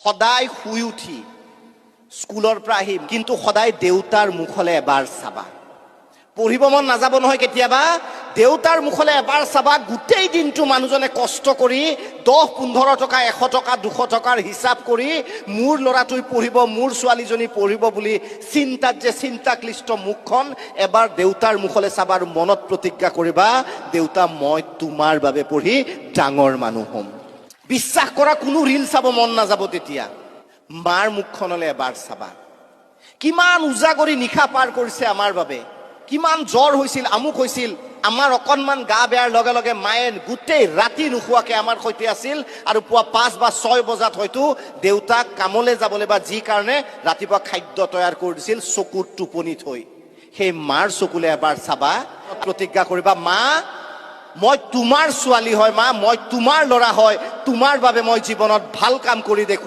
সদায় শুই উঠি স্কুলৰ পৰা আহিম, কিন্তু সদায় দেউতাৰ মুখলৈ এবাৰ চাবা। পঢ়িব মন নাযাব নহয় কেতিয়াবা, দেউতাৰ মুখলৈ এবাৰ চাবা। গোটেই দিনটো মানুহজনে কষ্ট কৰি 10-15 টকা 100 টকা 200 টকাৰ হিচাপ কৰি মোৰ ল'ৰাটোৱে পঢ়িব, মোৰ ছোৱালীজনী পঢ়িব বুলি চিন্তাত যে চিন্তাক্লিষ্ট মুখখন এবাৰ দেউতাৰ মুখলৈ চাবা আৰু মনত প্ৰতিজ্ঞা কৰিবা, দেউতা মই তোমাৰ বাবে পঢ়ি ডাঙৰ মানুহ হ'ম। বিশ্বাস কৰা, কোনো ৰীল চাব মন নাযাব তেতিয়া। মাৰ মুখখনলৈ এবাৰ চাবা। কিমান উজাগৰি নিশা পাৰ কৰিছে আমাৰ বাবে, কিমান জ্বৰ হৈছিল, আমুক হৈছিল, আমাৰ অকণমান গা বেয়াৰ লগে লগে মায়ে গোটেই ৰাতি নোখোৱাকে আমাৰ সৈতে আছিল আৰু পুৱা 5 বা 6 বজাত হয়তো দেউতাক কামলৈ যাবলৈ বা যি কাৰণে ৰাতিপুৱা খাদ্য তৈয়াৰ কৰি দিছিল চকুৰ টোপনি থৈ। সেই মাৰ চকুলে এবাৰ চাবা, প্ৰতিজ্ঞা কৰিবা, মা মই তোমাৰ ছোৱালী হয়, মা মই তোমাৰ ল'ৰা হয়, তোমাৰ বাবে মই জীৱনত ভাল কাম কৰি দেখুৱাম।